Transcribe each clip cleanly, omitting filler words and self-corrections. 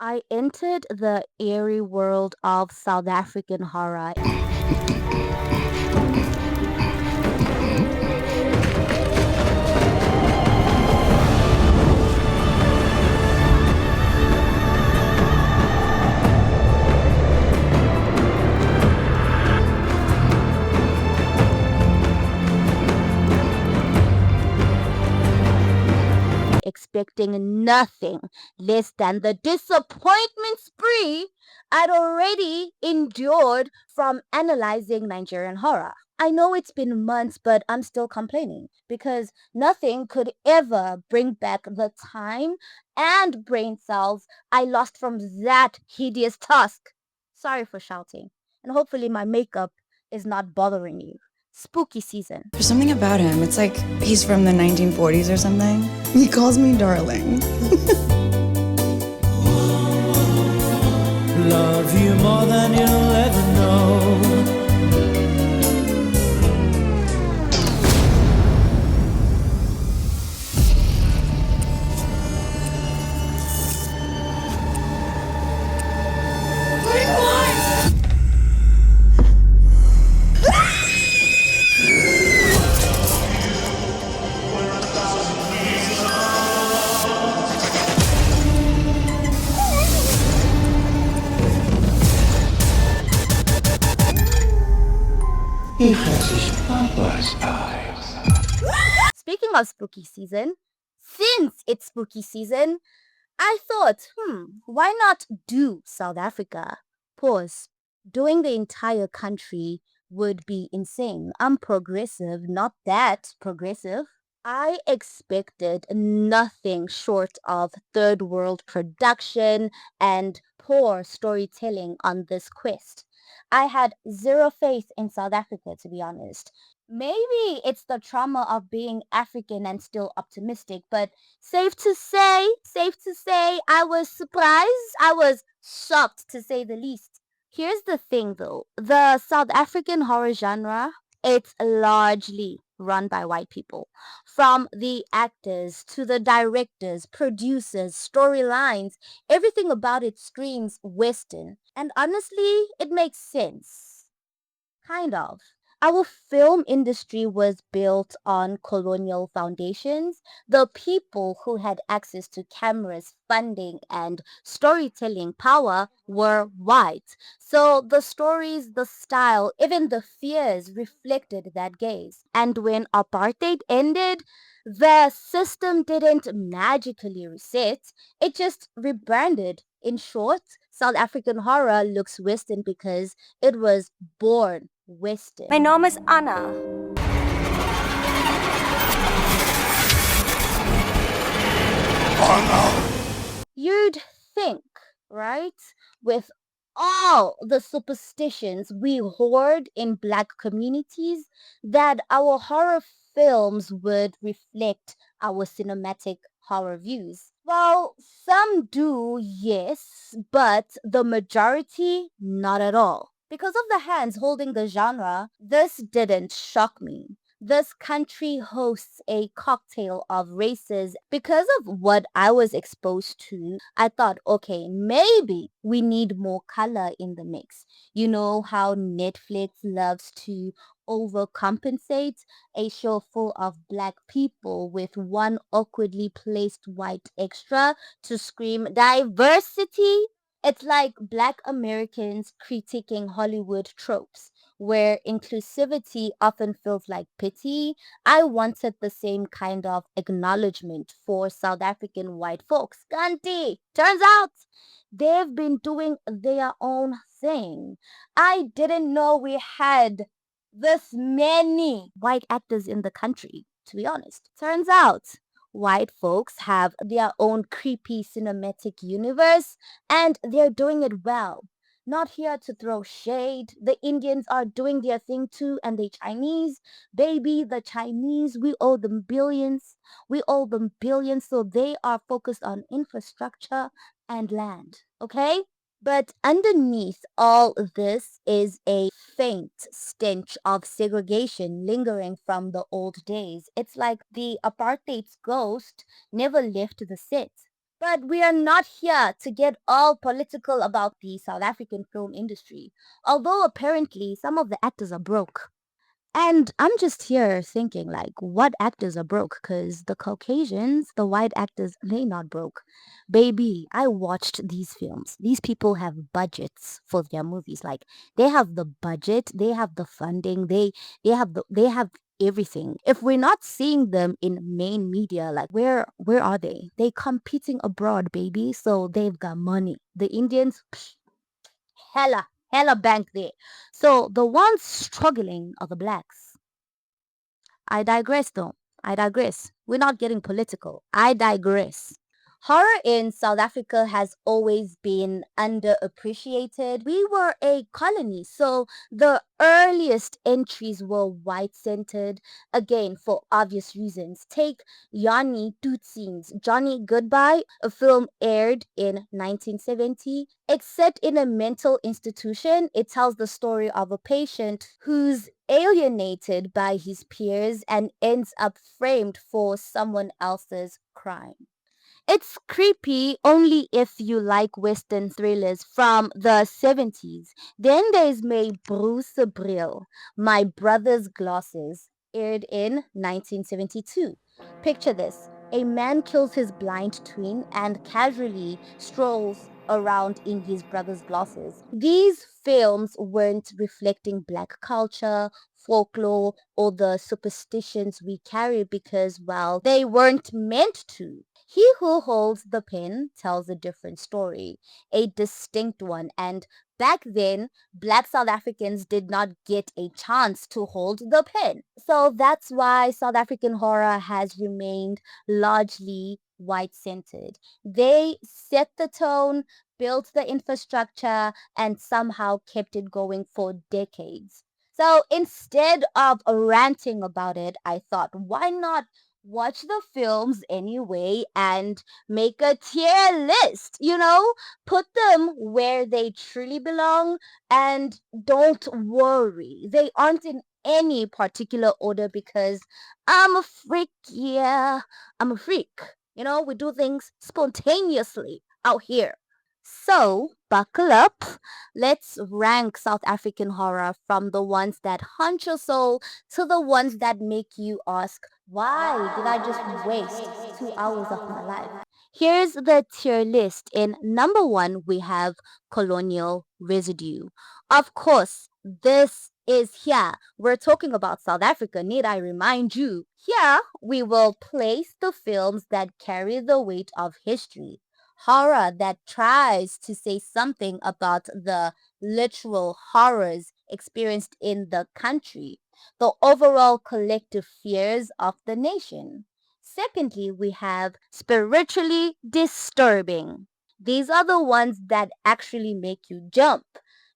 I entered the eerie world of South African horror. Expecting nothing less than the disappointment spree I'd already endured from analyzing Nigerian horror. I know it's been months, but I'm still complaining because nothing could ever bring back the time and brain cells I lost from that hideous task. Sorry for shouting, and hopefully my makeup is not bothering you. Spooky season. There's something about him. It's like he's from the 1940s or something. He calls me darling. Love you more than you'll ever know. He has his papa's eyes. Speaking of spooky season, since it's spooky season, I thought, why not do South Africa? Pause. Doing the entire country would be insane. I'm progressive, not that progressive. I expected nothing short of third world production and poor storytelling on this quest. I had zero faith in South Africa, to be honest. Maybe it's the trauma of being African and still optimistic, but safe to say, I was surprised. I was shocked to say the least. Here's the thing though, the South African horror genre, it's largely run by white people. From the actors to the directors, producers, storylines, everything about it screams Western. And honestly, it makes sense. Kind of. Our film industry was built on colonial foundations. The people who had access to cameras, funding, and storytelling power were white. So the stories, the style, even the fears reflected that gaze. And when apartheid ended, the system didn't magically reset, it just rebranded. In short, South African horror looks Western because it was born Western. My naam is Anna. You'd think, right? With all the superstitions we hoard in black communities, that our horror films would reflect our cinematic horror views. Well, some do, yes, but the majority, not at all. Because of the hands holding the genre, this didn't shock me. This country hosts a cocktail of races. Because of what I was exposed to, I thought, okay, maybe we need more color in the mix. You know how Netflix loves to overcompensate a show full of black people with one awkwardly placed white extra to scream diversity? It's like black Americans critiquing Hollywood tropes where inclusivity often feels like pity. I wanted the same kind of acknowledgement for South African white folks. Ganti! Turns out they've been doing their own thing. I didn't know we had this many white actors in the country, to be honest. Turns out white folks have their own creepy cinematic universe and they're doing it well. Not here to throw shade. The Indians are doing their thing too, and the Chinese, baby, the Chinese, we owe them billions. We owe them billions, so they are focused on infrastructure and land. Okay? But underneath all this is a faint stench of segregation lingering from the old days. It's like the apartheid's ghost never left the set. But we are not here to get all political about the South African film industry, although apparently some of the actors are broke. And I'm just here thinking, like, what actors are broke? Because the Caucasians, the white actors, they not broke. Baby, I watched these films. These people have budgets for their movies. Like, they have the budget, they have the funding, they have everything. If we're not seeing them in main media, like where are they? They competing abroad, baby. So they've got money. The Indians, psh, hella bank there. So the ones struggling are the blacks. I digress though. I digress. We're not getting political. I digress. Horror in South Africa has always been underappreciated. We were a colony, so the earliest entries were white centered, again, for obvious reasons. Take Yanni Tutsi's Johnny Goodbye, a film aired in 1970. It's set in a mental institution. It tells the story of a patient who's alienated by his peers and ends up framed for someone else's crime. It's creepy only if you like Western thrillers from the 70s. Then there's My Bruce Brill, My Brother's Glasses, aired in 1972. Picture this. A man kills his blind twin and casually strolls around in his brother's glasses. These films weren't reflecting black culture, folklore, or the superstitions we carry because, well, they weren't meant to. He who holds the pen tells a different story, a distinct one. And back then, black South Africans did not get a chance to hold the pen. So that's why South African horror has remained largely white centered. They set the tone, built the infrastructure, and somehow kept it going for decades. So instead of ranting about it, I thought, why not watch the films anyway and make a tier list, put them where they truly belong, and don't worry, they aren't in any particular order because I'm a freak. Yeah, I'm a freak. We do things spontaneously out here. So buckle up. Let's rank South African horror from the ones that haunt your soul to the ones that make you ask, why did I just waste 2 hours of my life? Here's the tier list. In number one, we have colonial residue. Of course, this is here. We're talking about South Africa, need I remind you? Here, we will place the films that carry the weight of history. Horror that tries to say something about the literal horrors experienced in the country, the overall collective fears of the nation. Secondly, we have spiritually disturbing. These are the ones that actually make you jump.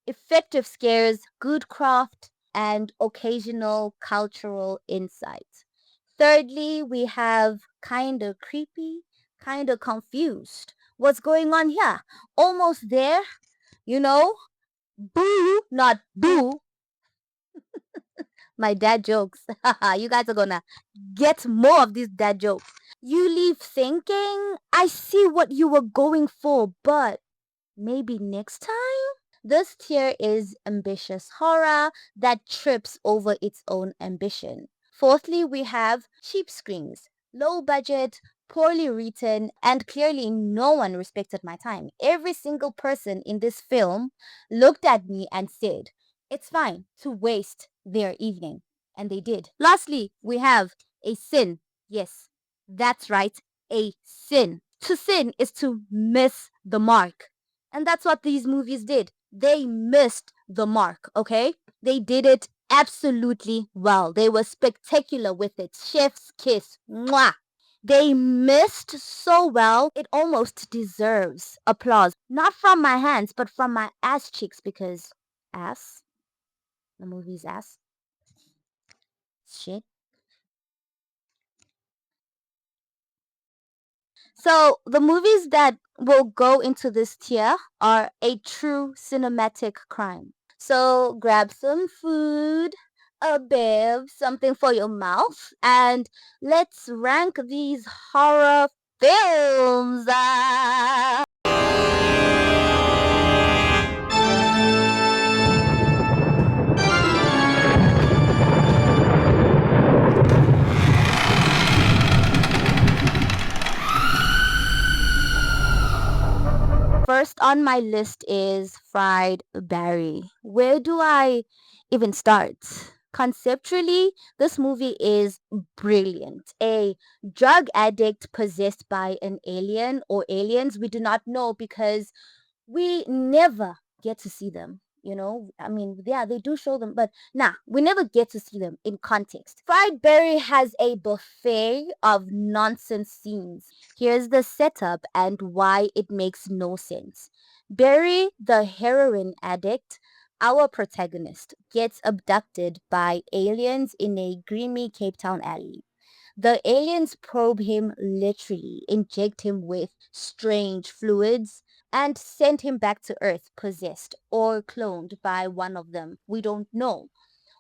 Effective scares, good craft, and occasional cultural insight. Thirdly, we have kind of creepy, kind of confused. What's going on here? Almost there, you know? Boo, not boo. My dad jokes. You guys are gonna get more of these dad jokes. You leave thinking, I see what you were going for, but maybe next time? This tier is ambitious horror that trips over its own ambition. Fourthly, we have cheap screens, low budget, poorly written, and clearly no one respected my time. Every single person in this film looked at me and said, it's fine to waste their evening. And they did. Lastly, we have a sin. Yes, that's right, a sin. To sin is to miss the mark. And that's what these movies did. They missed the mark, okay? They did it absolutely well. They were spectacular with it. Chef's kiss. Mwah. They missed so well, it almost deserves applause. Not from my hands, but from my ass cheeks because ass, the movie's ass, shit. So the movies that will go into this tier are a true cinematic crime. So grab some food, a bev, something for your mouth, and let's rank these horror films. First on my list is Fried Barry. Where do I even start? Conceptually, this movie is brilliant. A drug addict possessed by an alien or aliens, we do not know because we never get to see them. I mean, yeah, they do show them, but nah, we never get to see them in context. Fried Berry has a buffet of nonsense scenes. Here's the setup and why it makes no sense. Barry, the heroin addict, our protagonist, gets abducted by aliens in a grimy Cape Town alley. The aliens probe him literally, inject him with strange fluids, and send him back to Earth possessed or cloned by one of them. We don't know.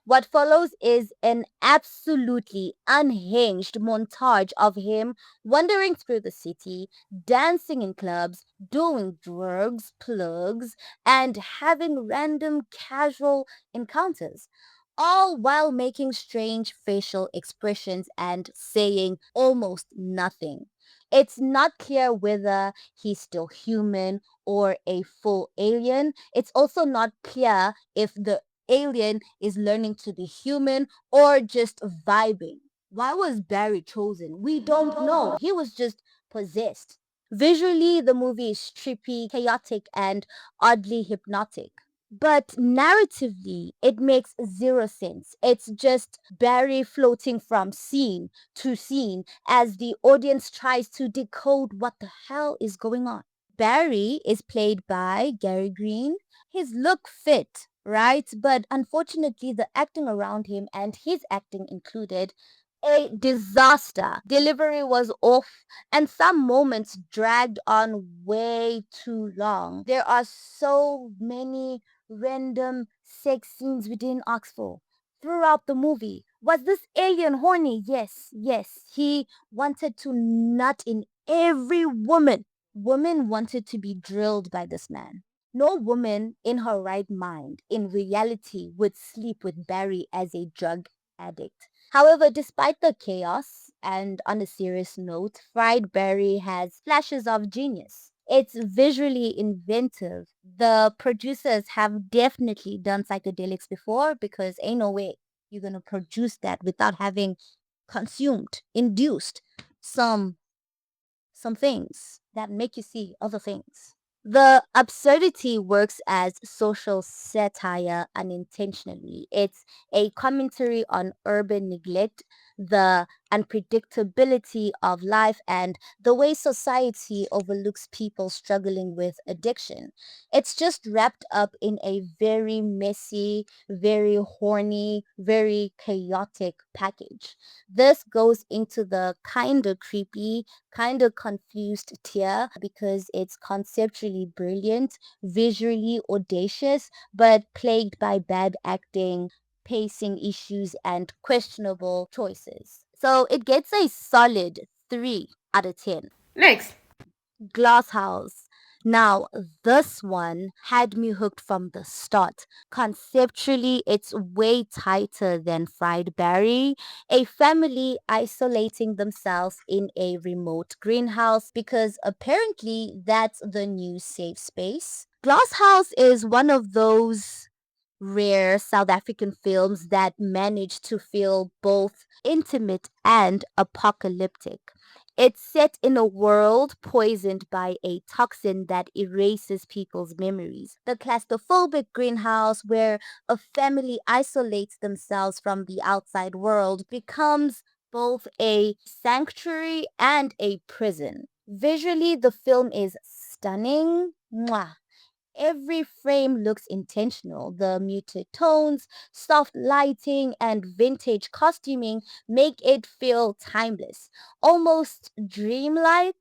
What follows is an absolutely unhinged montage of him wandering through the city, dancing in clubs, doing drugs, plugs, and having random casual encounters, all while making strange facial expressions and saying almost nothing. It's not clear whether he's still human or a full alien. It's also not clear if the alien is learning to be human or just vibing. Why was Barry chosen? We don't know. He was just possessed. Visually, the movie is trippy, chaotic, and oddly hypnotic. But narratively, it makes zero sense. It's just Barry floating from scene to scene as the audience tries to decode what the hell is going on. Barry is played by Gary Green. His look fit, right? But unfortunately, the acting around him and his acting included a disaster. Delivery was off, and some moments dragged on way too long. There are so many random sex scenes we didn't ask for throughout the movie. Was this alien horny? Yes, yes. He wanted to nut in every woman. Women wanted to be drilled by this man. No woman in her right mind, in reality, would sleep with Barry as a drug addict. However, despite the chaos, and on a serious note, Fried Barry has flashes of genius. It's visually inventive. The producers have definitely done psychedelics before because ain't no way you're gonna produce that without having consumed, induced some things that make you see other things. The absurdity works as social satire unintentionally. It's a commentary on urban neglect, the unpredictability of life, and the way society overlooks people struggling with addiction. It's just wrapped up in a very messy, very horny, very chaotic package. This goes into the kind of creepy, kind of confused tier because it's conceptually brilliant, visually audacious, but plagued by bad acting, pacing issues, and questionable choices. So it gets a solid 3 out of 10. Next. Glasshouse. Now, this one had me hooked from the start. Conceptually, it's way tighter than Fried Barry. A family isolating themselves in a remote greenhouse because apparently that's the new safe space. Glasshouse is one of those rare South African films that manage to feel both intimate and apocalyptic. It's set in a world poisoned by a toxin that erases people's memories. The claustrophobic greenhouse, where a family isolates themselves from the outside world, becomes both a sanctuary and a prison. Visually, the film is stunning. Mwah. Every frame looks intentional. The muted tones, soft lighting, and vintage costuming make it feel timeless, almost dreamlike.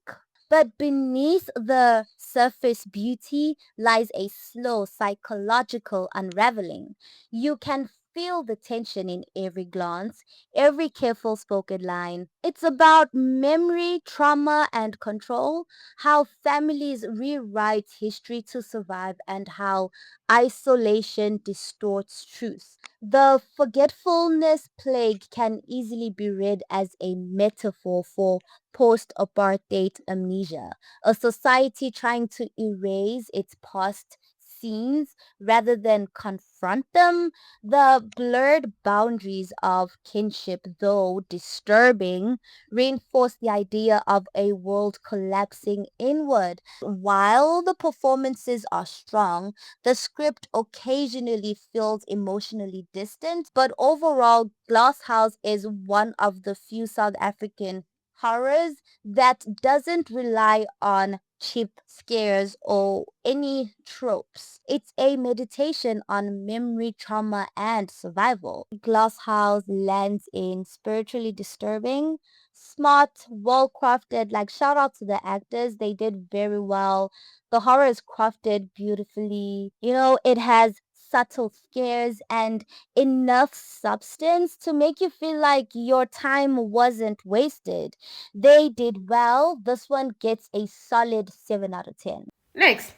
But beneath the surface beauty lies a slow psychological unraveling. You can feel the tension in every glance, every careful spoken line. It's about memory, trauma, and control, how families rewrite history to survive, and how isolation distorts truth. The forgetfulness plague can easily be read as a metaphor for post apartheid amnesia, a society trying to erase its past scenes rather than confront them. The blurred boundaries of kinship, though disturbing, reinforce the idea of a world collapsing inward. While the performances are strong, the script occasionally feels emotionally distant, but overall, Glasshouse is one of the few South African horrors that doesn't rely on cheap scares or any tropes. It's a meditation on memory, trauma, and survival. Glasshouse lands in spiritually disturbing, smart, well crafted. Like, shout out to the actors, they did very well. The horror is crafted beautifully. It has subtle scares and enough substance to make you feel like your time wasn't wasted. They did well. This one gets a solid 7 out of 10. Next.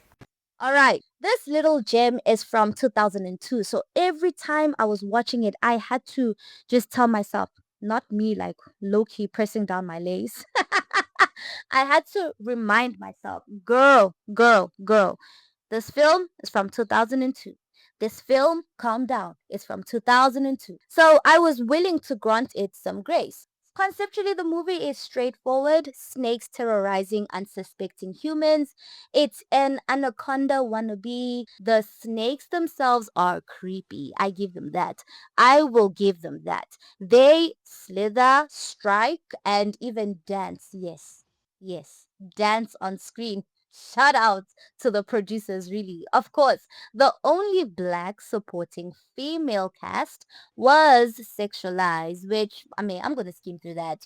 All right, this little gem is from 2002. So every time I was watching it, I had to just tell myself, not me like low key pressing down my lace. I had to remind myself, girl, girl, girl, this film is from 2002. This film, calm down, is from 2002. So I was willing to grant it some grace. Conceptually, the movie is straightforward, snakes terrorizing unsuspecting humans. It's an anaconda wannabe. The snakes themselves are creepy. I give them that. I will give them that. They slither, strike, and even dance. Yes, yes, dance on screen. Shout out to the producers, really. Of course, the only black supporting female cast was sexualized, which, I mean, I'm going to skim through that.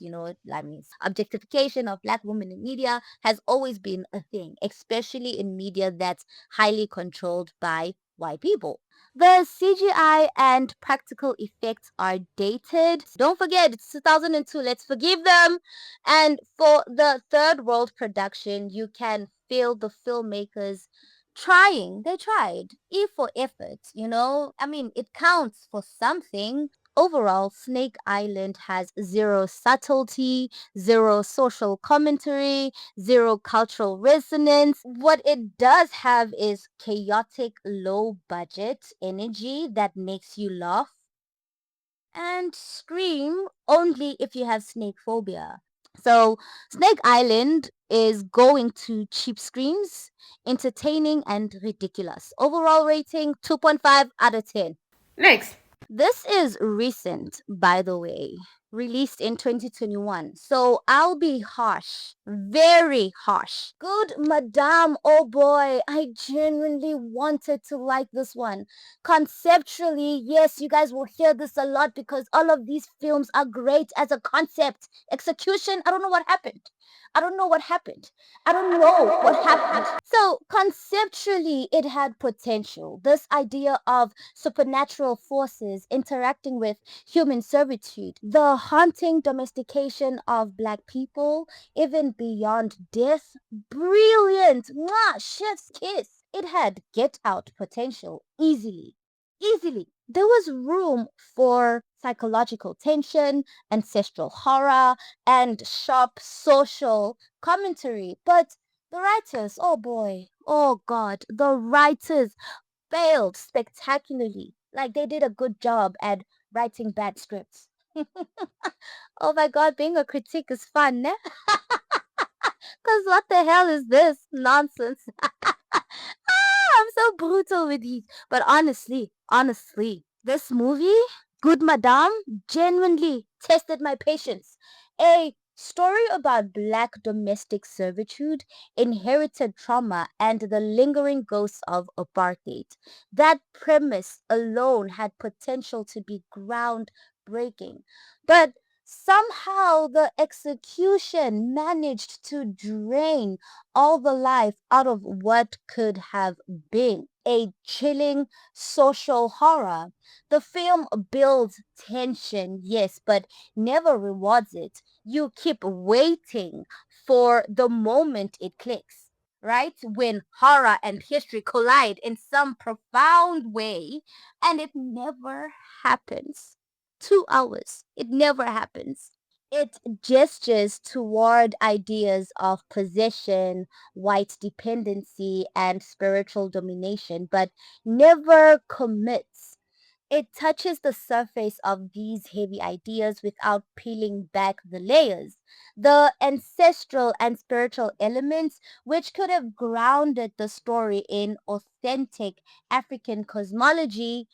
I mean, objectification of black women in media has always been a thing, especially in media that's highly controlled by white people. The CGI and practical effects are dated. Don't forget, it's 2002. Let's forgive them. And for the third world production, you can feel the filmmakers trying. They tried. E for effort. I mean, it counts for something. Overall, Snake Island has zero subtlety, zero social commentary, zero cultural resonance. What it does have is chaotic, low budget energy that makes you laugh and scream only if you have snake phobia. So, Snake Island is going to cheap screams, entertaining and ridiculous. Overall rating 2.5 out of 10. Next. This is recent, by the way, released in 2021. So I'll be harsh, very harsh. Good Madame, oh boy, I genuinely wanted to like this one. Conceptually, yes, you guys will hear this a lot because all of these films are great as a concept. Execution, I don't know what happened. I don't know what happened. I don't know what happened. So conceptually, it had potential. This idea of supernatural forces interacting with human servitude, the haunting domestication of black people, even beyond death. Brilliant! Mwah! Chef's kiss. It had get out potential easily. Easily. There was room for psychological tension, ancestral horror, and sharp social commentary. But the writers, oh boy, oh god, the writers failed spectacularly. Like, they did a good job at writing bad scripts. Oh my god, being a critic is fun, ne? Because what the hell is this nonsense? I'm so brutal with these. But honestly, this movie, Good Madame, genuinely tested my patience. A story about black domestic servitude, inherited trauma, and the lingering ghosts of apartheid. That premise alone had potential to be groundbreaking. But somehow the execution managed to drain all the life out of what could have been. a chilling social horror. The film builds tension, yes, but never rewards it. You keep waiting for the moment it clicks, right? When horror and history collide in some profound way, and it never happens. 2 hours. It never happens. It gestures toward ideas of possession, white dependency, and spiritual domination, but never commits. It touches the surface of these heavy ideas without peeling back the layers. The ancestral and spiritual elements, which could have grounded the story in authentic African cosmology,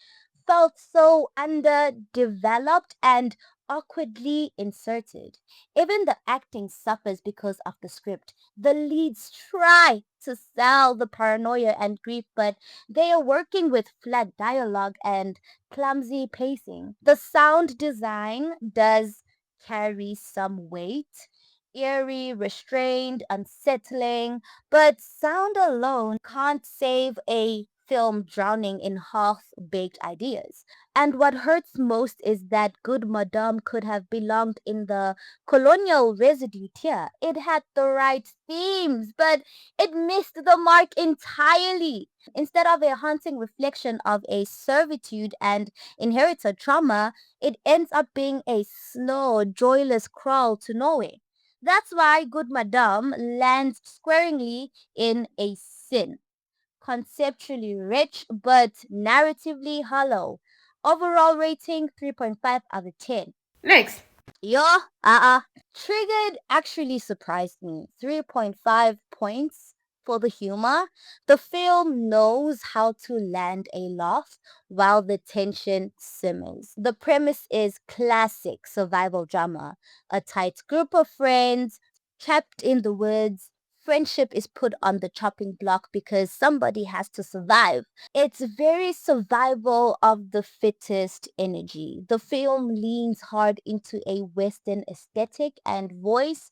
felt so underdeveloped and awkwardly inserted. Even the acting suffers because of the script. The leads try to sell the paranoia and grief, but they are working with flat dialogue and clumsy pacing. The sound design does carry some weight, eerie, restrained, unsettling, but sound alone can't save a film drowning in half-baked ideas. And what hurts most is that Good Madame could have belonged in the colonial residue tier. It had the right themes, but it missed the mark entirely. Instead of a haunting reflection of a servitude and inherited trauma, it ends up being a slow, joyless crawl to nowhere. That's why Good Madame lands squarely in a sin. Conceptually rich but narratively hollow. Overall rating 3.5 out of 10. Next. Yo, Triggered actually surprised me. 3.5 points for the humor. The film knows how to land a laugh while the tension simmers. The premise is classic survival drama. A tight group of friends trapped in the woods. Friendship is put on the chopping block because somebody has to survive. It's very survival of the fittest energy. The film leans hard into a Western aesthetic and voice,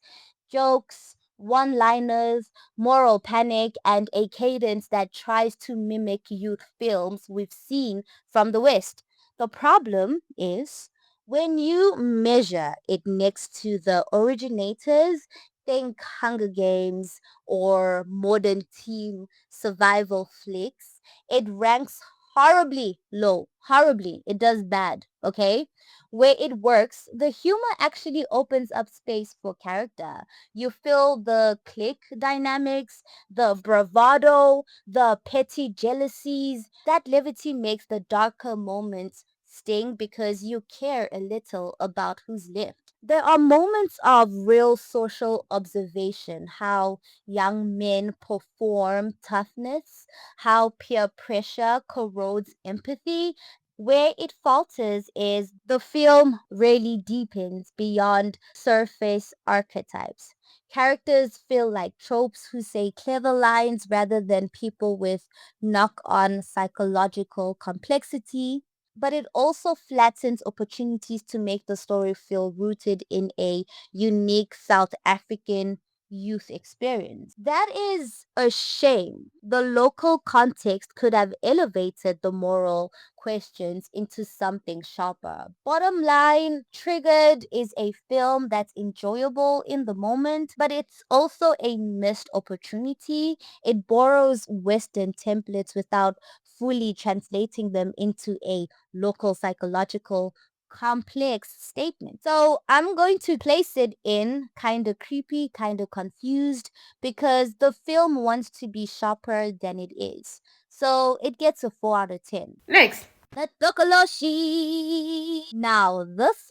jokes, one-liners, moral panic, and a cadence that tries to mimic youth films we've seen from the West. The problem is when you measure it next to the originators, think Hunger Games or modern team survival flicks, it ranks horribly low. Horribly. It does bad. Okay? Where it works, the humor actually opens up space for character. You feel the clique dynamics, the bravado, the petty jealousies. That levity makes the darker moments sting because you care a little about who's left. There are moments of real social observation, how young men perform toughness, how peer pressure corrodes empathy. Where it falters is the film really deepens beyond surface archetypes. Characters feel like tropes who say clever lines rather than people with knock on psychological complexity, but it also flattens opportunities to make the story feel rooted in a unique South African youth experience. That is a shame. The local context could have elevated the moral questions into something sharper. Bottom line, Triggered is a film that's enjoyable in the moment, but it's also a missed opportunity. It borrows Western templates without fully translating them into a local psychological complex statement. So I'm going to place it in kind of creepy, kind of confused because the film wants to be sharper than it is. So it gets a 4 out of 10. Next. The Tokoloshe. Now this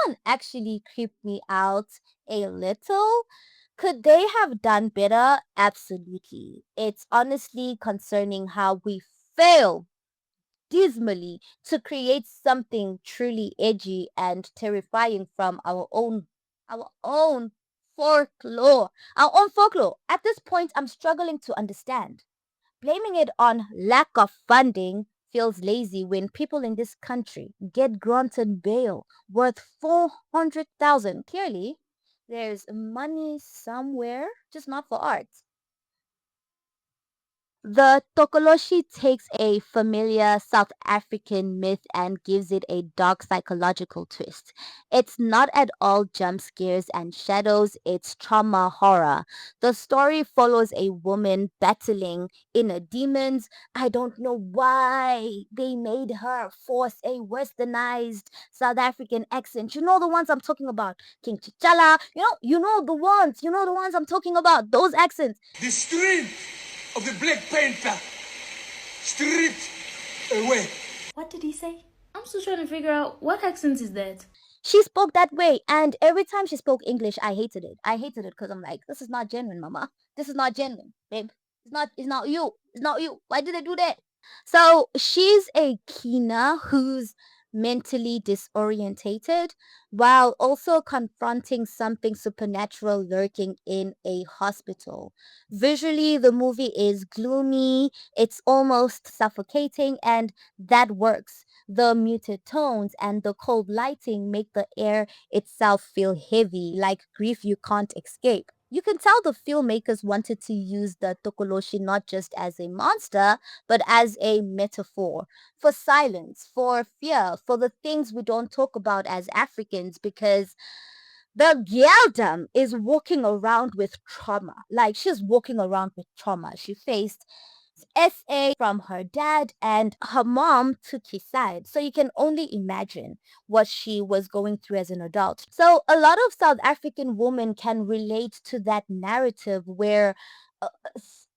one actually creeped me out a little. Could they have done better? Absolutely. It's honestly concerning how we fail dismally to create something truly edgy and terrifying from our own folklore. Our own folklore. At this point I'm struggling to understand. Blaming it on lack of funding feels lazy when people in this country get granted bail worth 400,000. Clearly, there's money somewhere, just not for art. The Tokoloshe takes a familiar South African myth and gives it a dark psychological twist. It's not at all jump scares and shadows, it's trauma horror. The story follows a woman battling inner demons. I don't know why they made her force a westernized South African accent. You know the ones I'm talking about. King Chichala. You know the ones I'm talking about. Those accents. The strength of the Black Panther stripped away. What did he say? I'm still trying to figure out what accent is that. She spoke that way, and every time she spoke English, I hated it. I hated it because I'm like, this is not genuine, mama. This is not genuine, babe. It's not you. It's not you. Why did they do that? So she's a Kina who's mentally disorientated while also confronting something supernatural lurking in a hospital. Visually, the movie is gloomy, it's almost suffocating, and that works. The muted tones and the cold lighting make the air itself feel heavy, like grief you can't escape. You can tell the filmmakers wanted to use the Tokoloshe not just as a monster, but as a metaphor for silence, for fear, for the things we don't talk about as Africans, because the Gyaldam is walking around with trauma. Like she's walking around with trauma. She faced SA from her dad, and her mom took his side. So you can only imagine what she was going through as an adult. So a lot of South African women can relate to that narrative where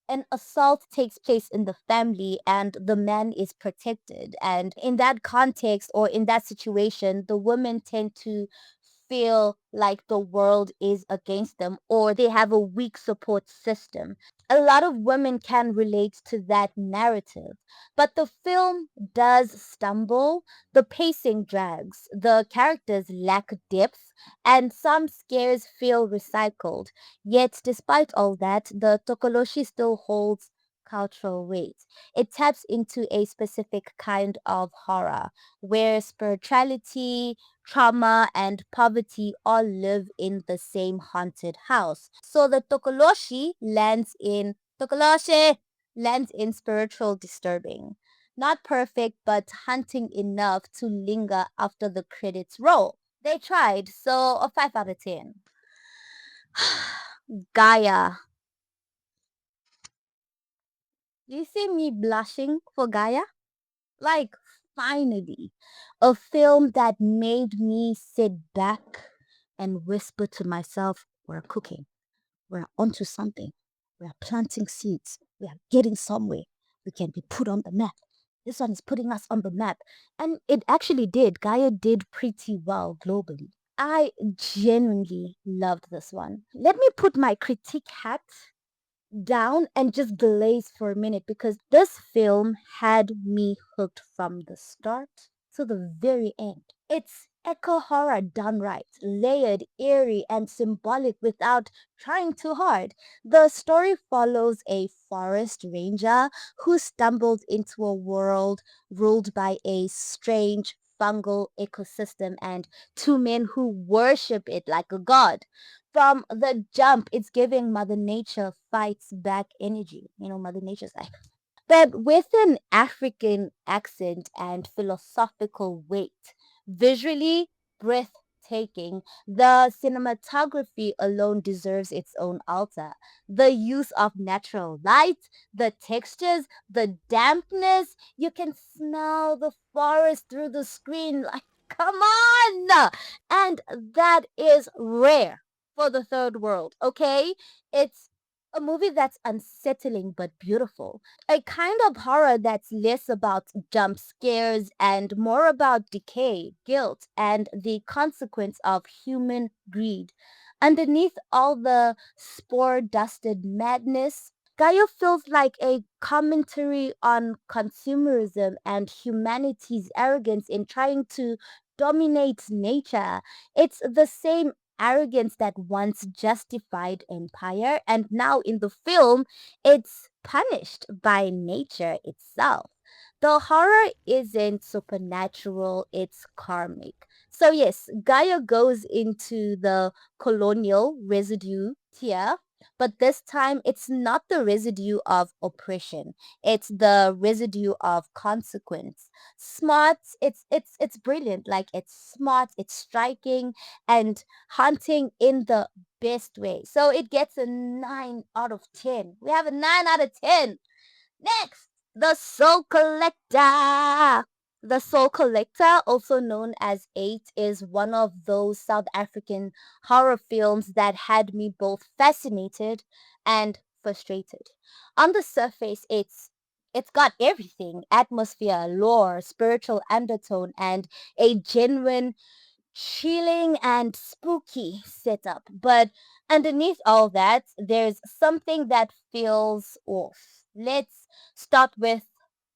an assault takes place in the family and the man is protected. And in that context or in that situation, the women tend to feel like the world is against them or they have a weak support system. A lot of women can relate to that narrative, but the film does stumble. The pacing drags, the characters lack depth, and some scares feel recycled. Yet, despite all that, the Tokoloshe still holds cultural weight. It taps into a specific kind of horror where spirituality, trauma, and poverty all live in the same haunted house. So the Tokoloshe lands in spiritual disturbing. Not perfect, but haunting enough to linger after the credits roll. They tried, so a 5 out of 10. Gaia. You see me blushing for Gaia? Like, finally, a film that made me sit back and whisper to myself, we're cooking, we're onto something, we're planting seeds, we are getting somewhere, we can be put on the map. This one is putting us on the map. And it actually did. Gaia did pretty well globally. I genuinely loved this one. Let me put my critique hat down and just glaze for a minute because this film had me hooked from the start to the very end. It's eco horror done right, layered, eerie, and symbolic without trying too hard. The story follows a forest ranger who stumbled into a world ruled by a strange fungal ecosystem and two men who worship it like a god. From the jump, it's giving Mother Nature fights back energy. Mother Nature's like, but with an African accent and philosophical weight. Visually breathtaking, the cinematography alone deserves its own altar. The use of natural light, the textures, the dampness, you can smell the forest through the screen. Like, come on! And that is rare for the third world, okay? It's a movie that's unsettling but beautiful, a kind of horror that's less about jump scares and more about decay, guilt, and the consequence of human greed. Underneath all the spore dusted madness, Gaia feels like a commentary on consumerism and humanity's arrogance in trying to dominate nature. It's the same arrogance that once justified empire, and now in the film, it's punished by nature itself. The horror isn't supernatural, it's karmic. So, yes, Gaia goes into the colonial residue tier. But this time, it's not the residue of oppression. It's the residue of consequence. Smart, it's brilliant. Like it's smart, it's striking and haunting in the best way. So it gets a 9 out of 10. We have a 9 out of 10. Next, The Soul Collector. The Soul Collector, also known as 8, is one of those South African horror films that had me both fascinated and frustrated. On the surface, it's got everything: atmosphere, lore, spiritual undertone, and a genuine chilling and spooky setup. But underneath all that, there's something that feels off. Let's start with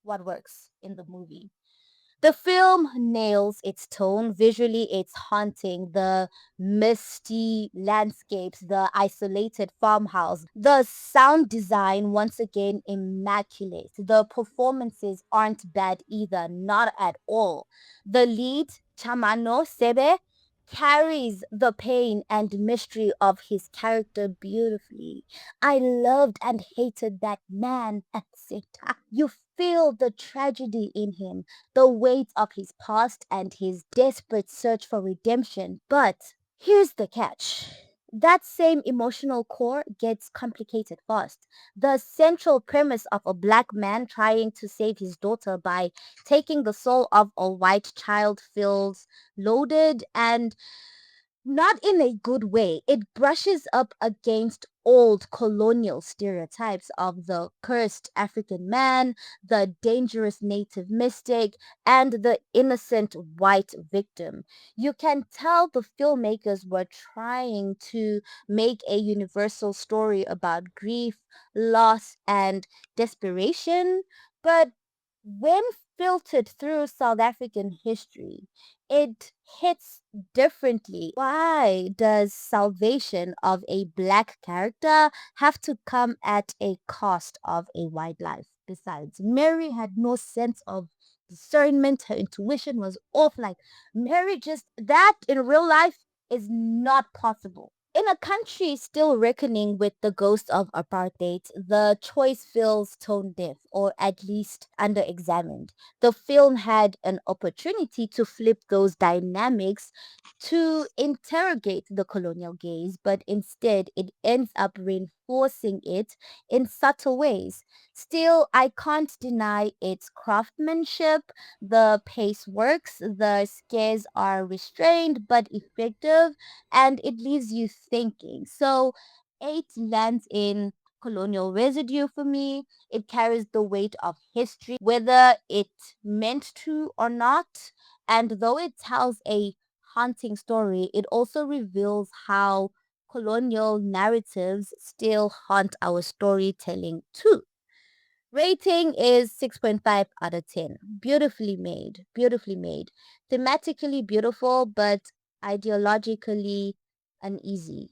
what works in the movie. The film nails its tone. Visually, it's haunting. The misty landscapes, the isolated farmhouse, the sound design, once again, immaculate. The performances aren't bad either, not at all. The lead, Chamano Sebe, carries the pain and mystery of his character beautifully. I loved and hated that man at the same time. You feel the tragedy in him, the weight of his past and his desperate search for redemption. But here's the catch. That same emotional core gets complicated fast. The central premise of a black man trying to save his daughter by taking the soul of a white child feels loaded and not in a good way. It brushes up against old colonial stereotypes of the cursed African man, the dangerous native mystic, and the innocent white victim. You can tell the filmmakers were trying to make a universal story about grief, loss, and desperation, but when filtered through South African history, it hits differently. Why does salvation of a black character have to come at a cost of a white life? Besides, Mary had no sense of discernment. Her intuition was off. Like, Mary just, that in real life is not possible. In a country still reckoning with the ghost of apartheid, the choice feels tone deaf or at least under-examined. The film had an opportunity to flip those dynamics, to interrogate the colonial gaze, but instead it ends up reinforcing it in subtle ways. Still, I can't deny its craftsmanship. The pace works, the scares are restrained but effective, and it leaves you thinking. So, 8 lands in colonial residue for me. It carries the weight of history, whether it meant to or not. And though it tells a haunting story, it also reveals how colonial narratives still haunt our storytelling too. Rating is 6.5 out of 10. Beautifully made, beautifully made. Thematically beautiful, but ideologically uneasy.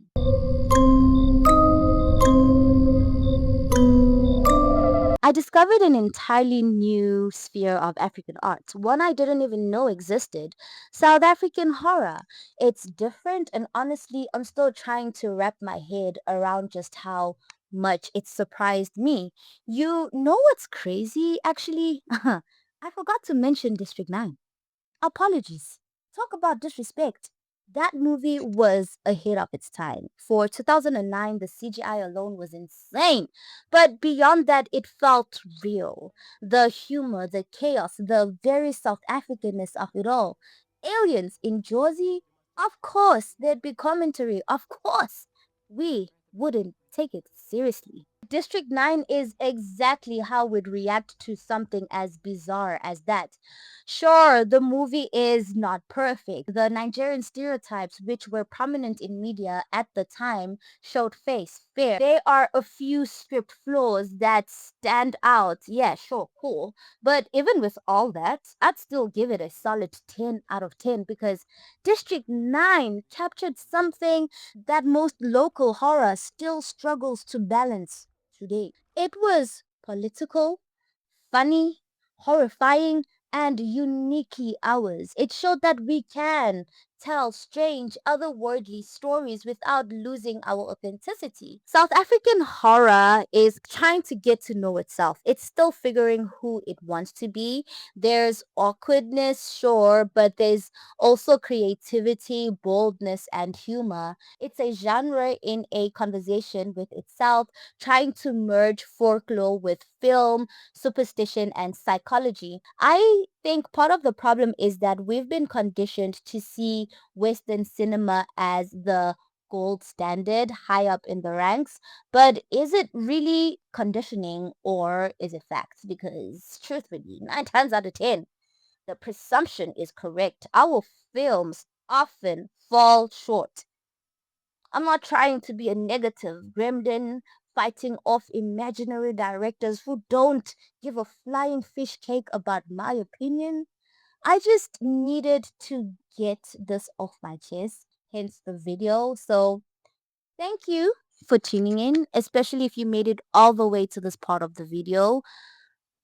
I discovered an entirely new sphere of African art, one I didn't even know existed. South African horror. It's different, and honestly, I'm still trying to wrap my head around just how much it surprised me. You know what's crazy, actually? I forgot to mention District 9. Apologies. Talk about disrespect. That movie was ahead of its time. For 2009, the CGI alone was insane. But beyond that, it felt real. The humor, the chaos, the very South Africanness of it all. Aliens in Jersey? Of course, there'd be commentary. Of course. We wouldn't take it seriously. District 9 is exactly how we'd react to something as bizarre as that. Sure, the movie is not perfect. The Nigerian stereotypes, which were prominent in media at the time, showed face. Fair. There are a few script flaws that stand out. Yeah, sure, cool. But even with all that, I'd still give it a solid 10 out of 10 because District 9 captured something that most local horror still struggles to balance today. It was political, funny, horrifying, and uniquely ours. It showed that we can tell strange, otherworldly stories without losing our authenticity. South African horror is trying to get to know itself. It's still figuring who it wants to be. There's awkwardness, sure, but there's also creativity, boldness, and humor. It's a genre in a conversation with itself, trying to merge folklore with film, superstition, and psychology. I think part of the problem is that we've been conditioned to see Western cinema as the gold standard high up in the ranks. But is it really conditioning or is it facts? Because truthfully, 9 times out of 10, the presumption is correct. Our films often fall short. I'm not trying to be a negative gremlin fighting off imaginary directors who don't give a flying fish cake about my opinion. I just needed to get this off my chest, hence the video. So, thank you for tuning in, especially if you made it all the way to this part of the video.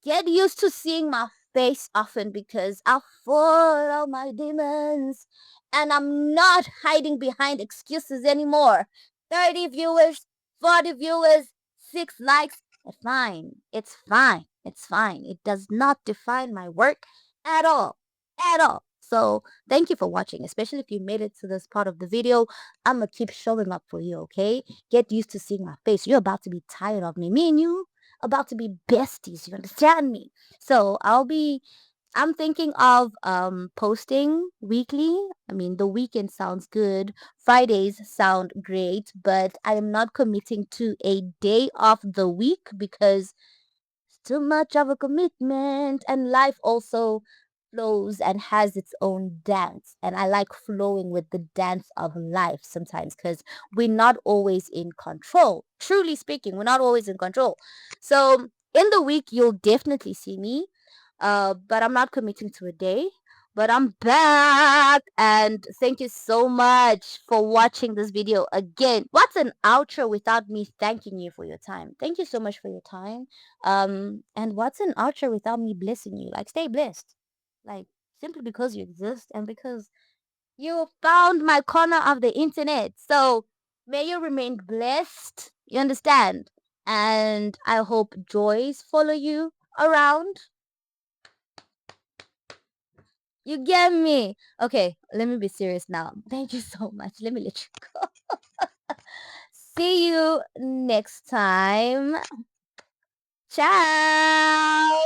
Get used to seeing my face often because I fought all my demons and I'm not hiding behind excuses anymore. 30 viewers, 40 viewers, 6 likes. It's fine. It's fine. It's fine. It does not define my work at all. At all. So thank you for watching, especially if you made it to this part of the video. I'm gonna keep showing up for you, okay? Get used to seeing my face. You're about to be tired of me. Me and you about to be besties, you understand me? So I'm thinking of posting weekly. I mean, the weekend sounds good. Fridays sound great, but I am not committing to a day of the week because it's too much of a commitment, and life also flows and has its own dance, and I like flowing with the dance of life sometimes because we're not always in control. Truly speaking, we're not always in control. So in the week you'll definitely see me, but I'm not committing to a day. But I'm back, and thank you so much for watching this video again. What's an outro without me thanking you for your time? Thank you so much for your time. And what's an outro without me blessing you? Like, stay blessed. Like, simply because you exist and because you found my corner of the internet. So may you remain blessed. You understand? And I hope joys follow you around. You get me? Okay, let me be serious now. Thank you so much. Let me let you go. See you next time. Ciao.